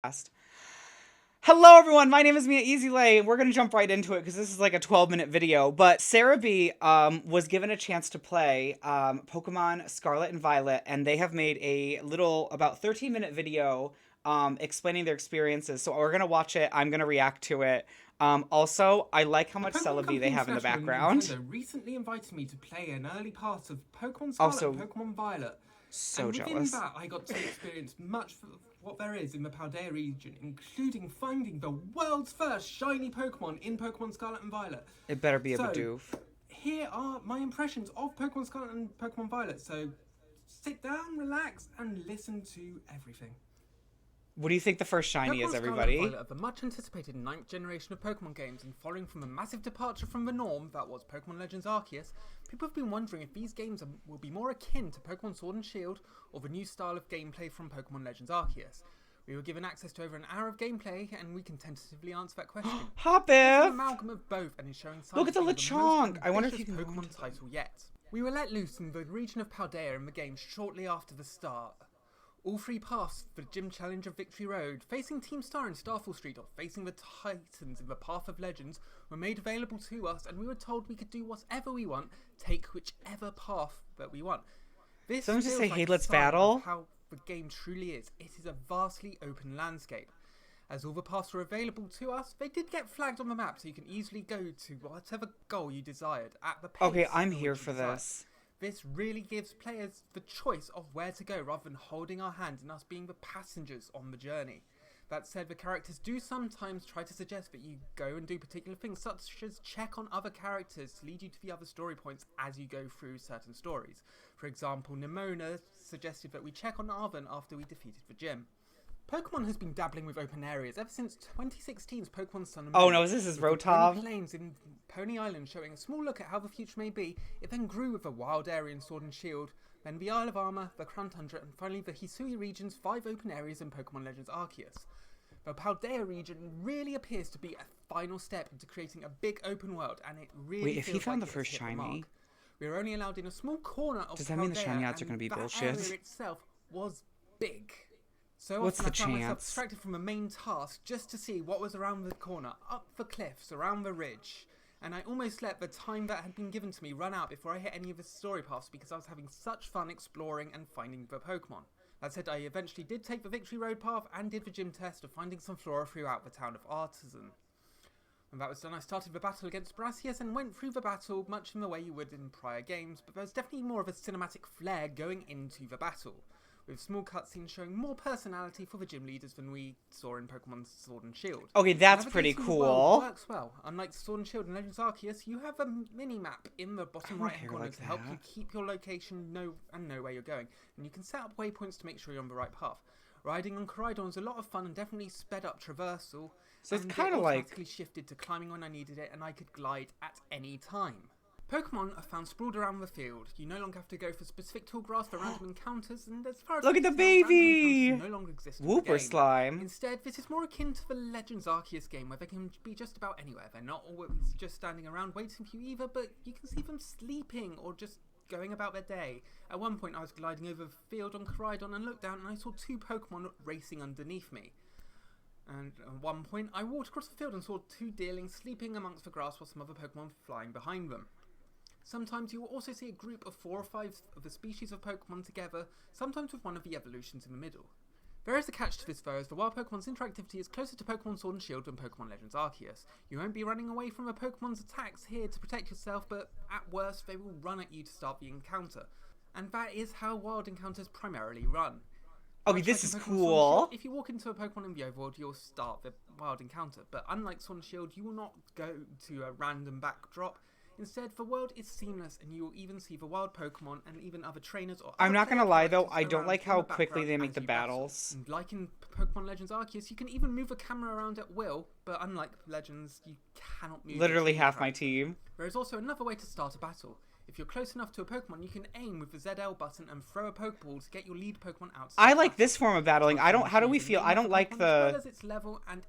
Podcast. Hello everyone, my name is Mia Easylay. We're gonna jump right into it because this is like a 12-minute video. But Serebii was given a chance to play Pokemon Scarlet and Violet, and they have made a little about 13-minute video explaining their experiences. So we're gonna watch it. I'm gonna react to it. Also, I like how much Serebii they have in the background. Nintendo recently invited me to play an early part of Pokemon Scarlet Also, and Pokemon Violet. so and jealous. within that, I got to experience much of what there is in the Paldea region, including finding the world's first shiny Pokemon in Pokemon Scarlet and Violet. It better be a Bidoof. Here are my impressions of Pokemon Scarlet and Pokemon Violet. So sit down, relax, and listen to everything. What do you think the first shiny is, Pokemon everybody? Scarlet and Violet are the much anticipated 9th generation of Pokemon games, and following from a massive departure from the norm that was Pokemon Legends Arceus, people have been wondering if these games will be more akin to Pokemon Sword and Shield or the new style of gameplay from Pokemon Legends Arceus. We were given access to over an hour of gameplay, and we can tentatively answer that question. Hop It's an in! amalgam of both, and is showing signs Look at the of being most Lechonk! I wonder if you ambitious can Pokemon title yet. We were let loose in the region of Paldea in the game shortly after the start. All three paths for the Gym Challenge of Victory Road, facing Team Star in Starfall Street or facing the Titans in the Path of Legends, were made available to us, and we were told we could do whatever we want, take whichever path that we want. This Someone just feels say, like hey, a let's sign of battle. how the game truly is. It is a vastly open landscape. As all the paths were available to us, they did get flagged on the map, so you can easily go to whatever goal you desired at the pace. Okay, I'm at here which you for desire. this. This really gives players the choice of where to go rather than holding our hand and us being the passengers on the journey. That said, the characters do sometimes try to suggest that you go and do particular things, such as check on other characters to lead you to the other story points as you go through certain stories. For example, Nimona suggested that we check on Arven after we defeated the gym. Pokemon has been dabbling with open areas ever since 2016's Pokemon Sun and Moon. Oh no, this is With the Rotom. Pony Plains in Pony Island showing a small look at how the future may be. It then grew with a wild area in Sword and Shield, then the Isle of Armor, the Crown Tundra, and finally the Hisui region's 5 open areas in Pokemon Legends Arceus. The Paldea region really appears to be a final step into creating a big open world, and it really Wait, if he feels found like the it has first hit the shiny? mark. We were only allowed in a small corner of Does that mean the Paldea, shiny odds are and gonna be that bullshit? area itself was big. So What's often the I found myself chance? distracted from the main task just to see what was around the corner, up the cliffs, around the ridge. And I almost let the time that had been given to me run out before I hit any of the story paths because I was having such fun exploring and finding the Pokemon. That said, I eventually did take the Victory Road path and did the gym test of finding some flora throughout the town of Artisan. When that was done, I started the battle against Brassius and went through the battle much in the way you would in prior games, but there's definitely more of a cinematic flair going into the battle, with small cutscenes showing more personality for the gym leaders than we saw in Pokemon Sword and Shield. Okay, that's pretty Navigating the world cool. works well. Unlike Sword and Shield and Legends Arceus, you have a mini-map in the bottom want right-hand hair corner like to help you that. keep your location know where you're going, and you can set up waypoints to make sure you're on the right path. Riding on Coridon is a lot of fun and definitely sped up traversal. So it's and kinda it like- automatically shifted to climbing when I needed it, and I could glide at any time. Pokemon are found sprawled around the field. You no longer have to go for specific tall grass for random encounters, and as far as Look I at the can tell, random baby! encounters no longer exist in the Whooper game. slime. Instead, this is more akin to the Legends Arceus game, where they can be just about anywhere. They're not always just standing around waiting for you either, but you can see them sleeping or just going about their day. At one point, I was gliding over the field on Coridon and looked down and I saw 2 Pokemon racing underneath me. And at one point, I walked across the field and saw 2 deerlings sleeping amongst the grass while some other Pokemon flying behind them. Sometimes you will also see a group of 4 or 5 of the species of Pokemon together, sometimes with one of the evolutions in the middle. There is a catch to this though, as the wild Pokemon's interactivity is closer to Pokemon Sword and Shield than Pokemon Legends Arceus. You won't be running away from a Pokemon's attacks here to protect yourself, but at worst they will run at you to start the encounter. And that is how wild encounters primarily run. Okay, Much this like is in Pokemon Sword and cool. Shield, if you walk into a Pokemon in the overworld, you'll start the wild encounter, but unlike Sword and Shield, you will not go to a random backdrop. Instead, the world is seamless, and you will even see the wild Pokemon and even other trainers or I'm other not gonna player lie though, characters I don't around like in how the quickly they background make as the you battle. battles. And like in Pokemon Legends Arceus, you can even move the camera around at will, but unlike Legends, you cannot move Literally your half my character. team. There is also another way to start a battle. If you're close enough to a Pokemon, you can aim with the ZL button and throw a Pokeball to get your lead Pokemon out. I like this form of battling. I don't. How do we feel? I don't like the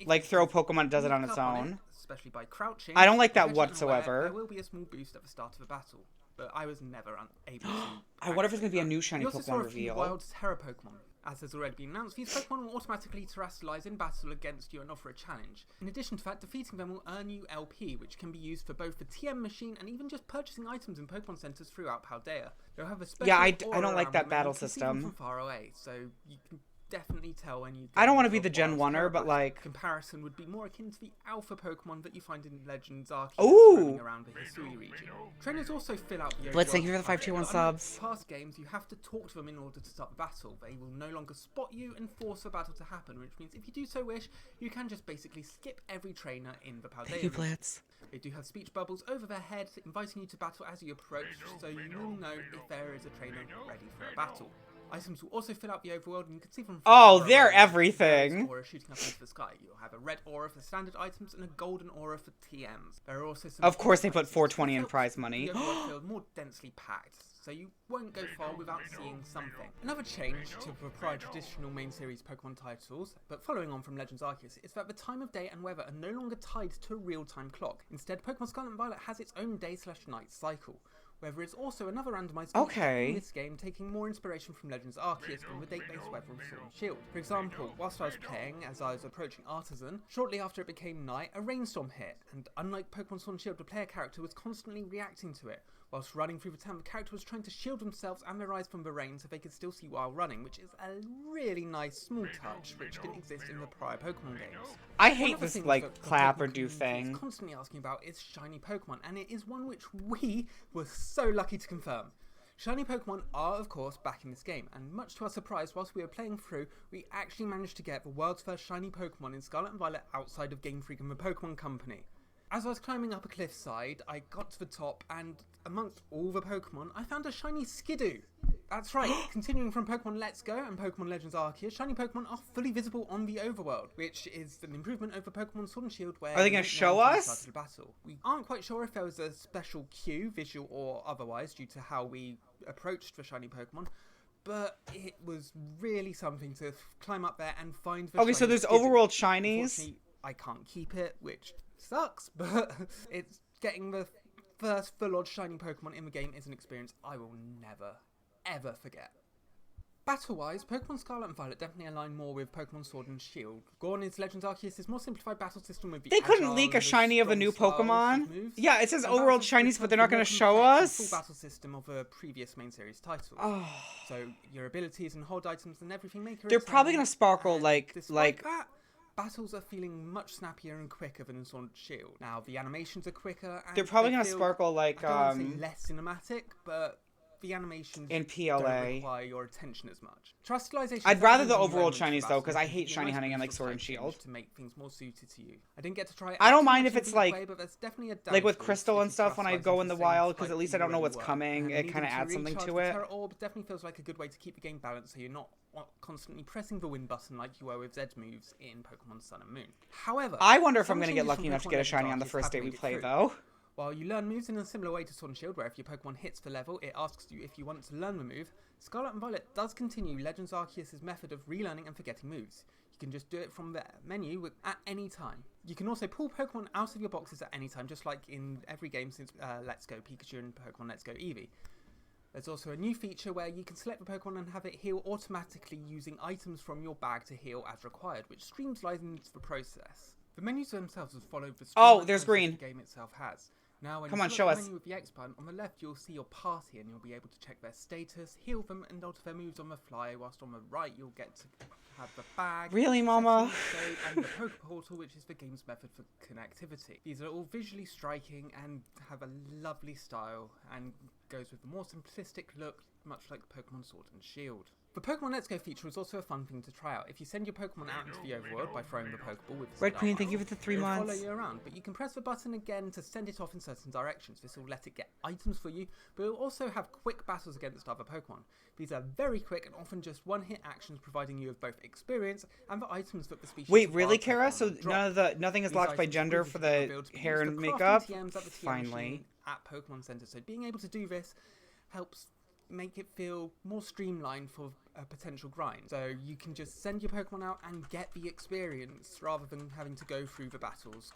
like throw Pokemon does it on its own. Especially by crouching. I don't like that If you're unaware, whatsoever. There will be a small boost at the start of a battle, but I was never able to. I wonder if it's gonna be a new shiny We also saw Pokemon a few reveal. wild Terra Pokemon. As has already been announced, these Pokemon will automatically terrestrialize in battle against you and offer a challenge. In addition to that, defeating them will earn you LP, which can be used for both the TM machine and even just purchasing items in Pokemon centers throughout Paldea. They'll have a special I aura don't like around that them, battle and you can see them system. from far away, so you can definitely tell when you I don't want to be the Gen 1er, but like... Comparison would be more akin to the alpha Pokemon that you find in Legends Arceus roaming around the Hisui region. Trainers also fill out the Blitz, thank you for the 521 subs. In past games, you have to talk to them in order to start the battle. They will no longer spot you and force the battle to happen, which means if you do so wish, you can just basically skip every trainer in the Paldea Thank you, Blitz. They do have speech bubbles over their head, inviting you to battle as you approach, so you will know if there is a trainer ready for a battle. Items will also fill out the overworld, and you can see them. Oh, they're everything. Aura shooting up into the sky. You'll have a red aura for standard items and a golden aura for TMs. There are also some. Of course, they put 420 in prize money. The overworld feels more densely packed, so you won't go far without seeing something. Another change to the prior traditional main series Pokemon titles, but following on from Legends Arceus, is that the time of day and weather are no longer tied to a real-time clock. Instead, Pokemon Scarlet and Violet has its own day/night cycle. Where there is also another randomized in this game, taking more inspiration from Legends Arceus than the date-based weather of Sword and Shield. For example, whilst I was playing, as I was approaching Artisan, shortly after it became night, a rainstorm hit, and unlike Pokemon Sword and Shield, the player character was constantly reacting to it. Whilst running through the town, the character was trying to shield themselves and their eyes from the rain so they could still see while running, which is a really nice small touch which didn't exist in the prior Pokemon games. I hate this like clap or do thing. Constantly asking about is shiny Pokemon, and it is one which we were so lucky to confirm. Shiny Pokemon are of course back in this game, and much to our surprise, whilst we were playing through, we actually managed to get the world's first shiny Pokemon in Scarlet and Violet outside of Game Freak and the Pokemon Company. As I was climbing up a cliffside, I got to the top, and amongst all the Pokemon, I found a shiny Skidoo. That's right, continuing from Pokemon Let's Go and Pokemon Legends Arceus, shiny Pokemon are fully visible on the overworld, which is an improvement over Pokemon Sword and Shield, where are they going to show us? Battle. We aren't quite sure if there was a special cue, visual or otherwise, due to how we approached the shiny Pokemon, but it was really something to climb up there and find the Okay, so there's Skidoo. overworld shinies. I can't keep it, which sucks, but it's getting the first full-on shiny Pokemon in the game is an experience I will never, ever forget. Battle-wise, Pokemon Scarlet and Violet definitely align more with Pokemon Sword and Shield. Gorn's Legends Arceus' more simplified battle system with the They couldn't leak a shiny of a new Pokemon. Yeah, it says overworld shinies, but they're not going to show us. Full battle system of a previous main series title. Oh. So your abilities and hold items and everything make it. They're probably going to sparkle like that. Battles are feeling much snappier and quicker than in Sword and Shield. Now, the animations are quicker. And they're probably going to sparkle like, I don't want to say less cinematic, but the animations in PLA don't require your attention as much. Terrestrialization. I'd rather the overworld shinies though, because I hate shiny hunting in like Sword and Shield. To make things more suited to you. I didn't get to try it. I don't mind if it's like, but there's definitely a like with Crystal and stuff when I go in the wild, because at least I don't know what's coming. It kind of adds something to it. Terra Orb definitely feels like a good way to keep the game balanced, so you're not constantly pressing the win button like you were with Zed moves in Pokemon Sun and Moon. However, I wonder if I'm going to get lucky enough to get a shiny on the first day we play though. While you learn moves in a similar way to Sword and Shield, where if your Pokemon hits the level, it asks you if you want to learn the move, Scarlet and Violet does continue Legends Arceus' method of relearning and forgetting moves. You can just do it from the menu at any time. You can also pull Pokemon out of your boxes at any time, just like in every game since Let's Go Pikachu and Pokemon Let's Go Eevee. There's also a new feature where you can select the Pokemon and have it heal automatically using items from your bag to heal as required, which streamlines the process. The menus themselves have followed the there's green. The game itself has. Now, when Come you on, select show the us. menu with the X button, on the left you'll see your party and you'll be able to check their status, heal them, and alter their moves on the fly, whilst on the right you'll get to have the bag, really, Mama? and the Poke Portal, which is the game's method for connectivity. These are all visually striking and have a lovely style, and goes with the more simplistic look, much like Pokemon Sword and Shield. The Pokemon Let's Go feature is also a fun thing to try out. If you send your Pokemon out into the overworld by throwing the Pokeball with the Red Queen, thank you for the 3 months. Follow you around, but you can press the button again to send it off in certain directions. This will let it get items for you, but it will also have quick battles against other Pokemon. These are very quick and often just one-hit actions, providing you with both experience and the items that the species. Wait, really, Kara? So nothing is locked by gender for the hair and makeup? Finally. At Pokemon Center, so being able to do this helps make it feel more streamlined for a potential grind. So you can just send your Pokemon out and get the experience rather than having to go through the battles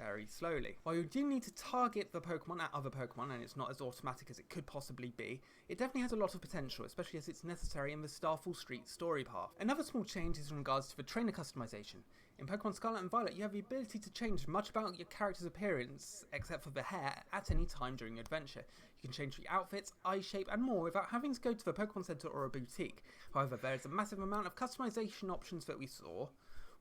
very slowly. While you do need to target the Pokemon at other Pokemon, and it's not as automatic as it could possibly be, it definitely has a lot of potential, especially as it's necessary in the Starfall Street story path. Another small change is in regards to the trainer customization. In Pokemon Scarlet and Violet, you have the ability to change much about your character's appearance, except for the hair, at any time during your adventure. You can change the outfits, eye shape, and more without having to go to the Pokemon Center or a boutique. However, there is a massive amount of customization options that we saw,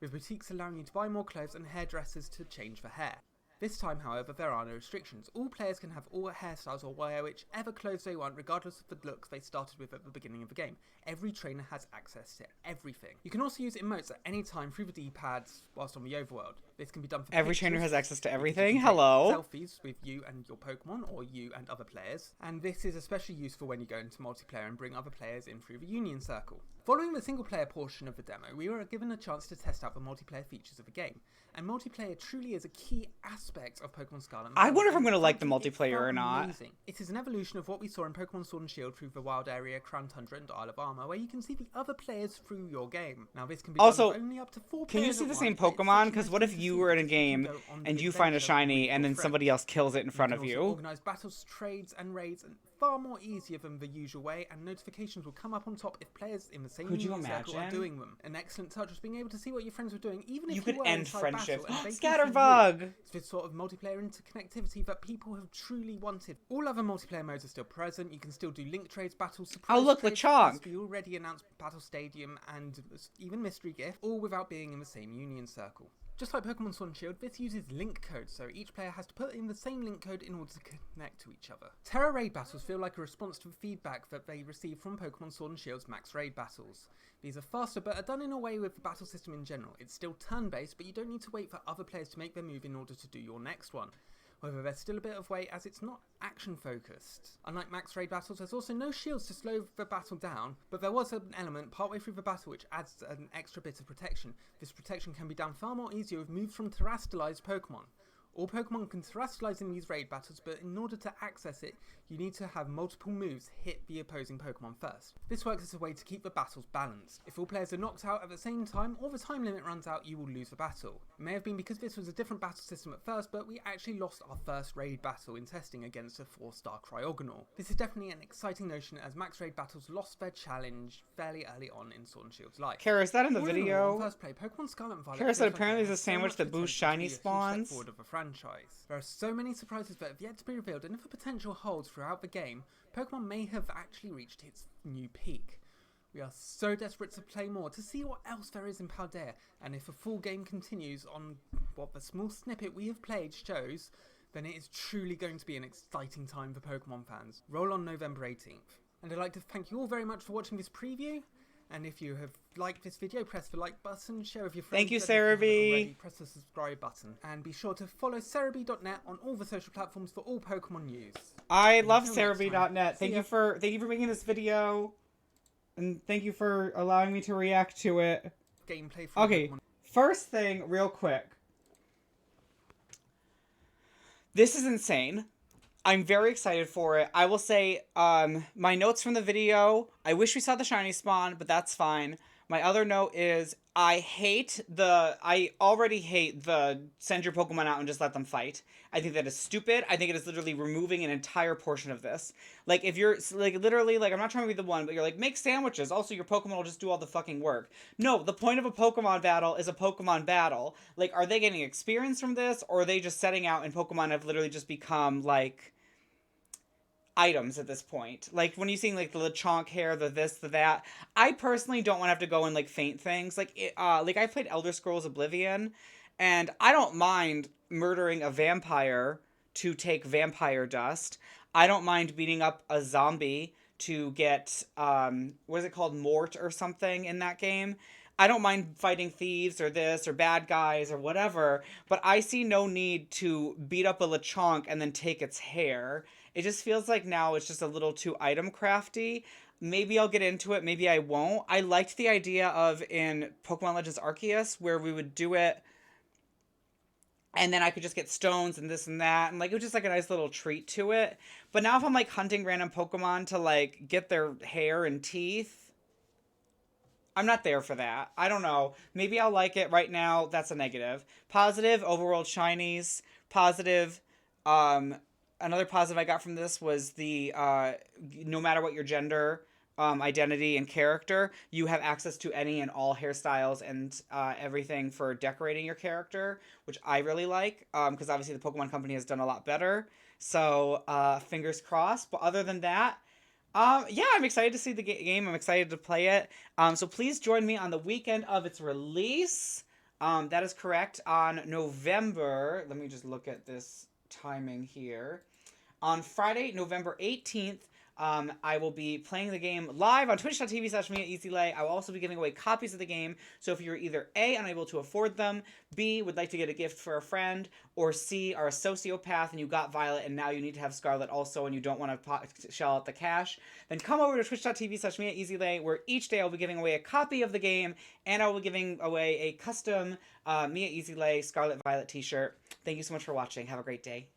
with boutiques allowing you to buy more clothes and hairdressers to change the hair. This time, however, there are no restrictions. All players can have all hairstyles or wear whichever clothes they want, regardless of the looks they started with at the beginning of the game. Every trainer has access to everything. You can also use emotes at any time through the D-pads whilst on the overworld. This can be done for Every pictures. trainer has access to everything. You can take Hello. selfies with you and your Pokemon, or you and other players. And this is especially useful when you go into multiplayer and bring other players in through the Union Circle. Following the single player portion of the demo, we were given a chance to test out the multiplayer features of the game. And multiplayer truly is a key aspect of Pokemon Scarlet and Violet. I wonder if I'm going to like the Frankly, multiplayer or felt not. amazing. It is an evolution of what we saw in Pokemon Sword and Shield through the Wild Area, Crown Tundra, and Isle of Armor, where you can see the other players through your game. Now, this can be Also, done with only up to 4 Can you players see at the same once, but it's Pokemon? such a Because nice what thing if to you see were in a because you can game go on and the you find a adventure with shiny your and then friends. somebody else kills it in front You of can also you? organise battles, trades, and raids far more easier than the usual way, and notifications will come up on top if players in the same Could you Union Circle are imagine? doing them. An excellent touch was being able to see what your friends were doing, even if You could were end inside friendships. battle, and they can see Scatterbug! you. It's this sort of multiplayer interconnectivity that people have truly wanted. All other multiplayer modes are still present. You can still do link trades, battles, surprise Oh, look, trades, Lechonk. as the already announced Battle Stadium, and even Mystery Gift, all without being in the same Union Circle. Just like Pokemon Sword and Shield, this uses link codes, so each player has to put in the same link code in order to connect to each other. Terra Raid battles feel like a response to the feedback that they received from Pokemon Sword and Shield's Max Raid battles. These are faster, but are done in a way with the battle system in general. It's still turn-based, but you don't need to wait for other players to make their move in order to do your next one. However, there's still a bit of wait as it's not action-focused. Unlike Max Raid battles, there's also no shields to slow the battle down, but there was an element partway through the battle which adds an extra bit of protection. This protection can be done far more easier with moves from terrestrialized Pokemon. All Pokemon can terrestrialize in these raid battles, but in order to access it, you need to have multiple moves hit the opposing Pokemon first. This works as a way to keep the battles balanced. If all players are knocked out at the same time, or the time limit runs out, you will lose the battle. It may have been because this was a different battle system at first, but we actually lost our first raid battle in testing against a 4-star Cryogonal. This is definitely an exciting notion as max raid battles lost their challenge fairly early on in Sword and Shield's life. Kara, is that in the All in all, video? on first play, Pokemon Scarlet and Violet Kara said feels like apparently it there's a has so sandwich much that boosts potential to shiny be a huge step spawns. forward of the franchise. There are so many surprises that have yet to be revealed, and if the potential holds throughout the game, Pokemon may have actually reached its new peak. We are so desperate to play more, to see what else there is in Paldea, and if a full game continues on what the small snippet we have played shows, then it is truly going to be an exciting time for Pokemon fans. Roll on November 18th. And I'd like to thank you all very much for watching this preview. And if you have liked this video, press the like button, share with your friends. Thank you, and if you haven't Serebii. already, press the subscribe button. And be sure to follow Serebii.net on all the social platforms for all Pokemon news. I love Until next time, Serebii.net. see Thank ya. you for making this video. And thank you for allowing me to react to it. Gameplay from Okay, Pokemon. first thing, real quick. This is insane. I'm very excited for it. I will say, my notes from the video, I wish we saw the shiny spawn, but that's fine. My other note is, I already hate the send your Pokemon out and just let them fight. I think that is stupid. I think it is literally removing an entire portion of this. Like, if you're, like, literally, like, I'm not trying to be the one, but you're like, make sandwiches. Also, your Pokemon will just do all the fucking work. No, the point of a Pokemon battle is a Pokemon battle. Like, are they getting experience from this, or are they just setting out and Pokemon have literally just become, like, items at this point? Like, when you're seeing, like, the Lechonk hair, the this, the that, I personally don't want to have to go and, like, faint things. Like, I played Elder Scrolls Oblivion, and I don't mind murdering a vampire to take vampire dust. I don't mind beating up a zombie to get, what is it called, Mort or something in that game. I don't mind fighting thieves or this or bad guys or whatever, but I see no need to beat up a Lechonk and then take its hair. It just feels like now it's just a little too item crafty. Maybe I'll get into it, maybe I won't. I liked the idea of in Pokemon Legends Arceus where we would do it and then I could just get stones and this and that, and like it was just like a nice little treat to it. But now if I'm like hunting random Pokemon to like get their hair and teeth, I'm not there for that. I don't know. Maybe I'll like it right now. That's a negative. Positive, overworld shinies. Positive. Um, Another positive I got from this was the no matter what your gender, identity, and character, you have access to any and all hairstyles and everything for decorating your character, which I really like because obviously the Pokemon Company has done a lot better. So fingers crossed. But other than that, yeah, I'm excited to see the game. I'm excited to play it. So please join me on the weekend of its release. That is correct. On November, let me just look at this timing here. On Friday, November 18th, I will be playing the game live on twitch.tv/MiaEasyLay. I will also be giving away copies of the game. So if you're either A, unable to afford them, B, would like to get a gift for a friend, or C, are a sociopath and you got Violet and now you need to have Scarlet also and you don't want to shell out the cash, then come over to twitch.tv/MiaEasyLay, where each day I'll be giving away a copy of the game and I will be giving away a custom Mia Easy Lay Scarlet Violet t-shirt. Thank you so much for watching. Have a great day.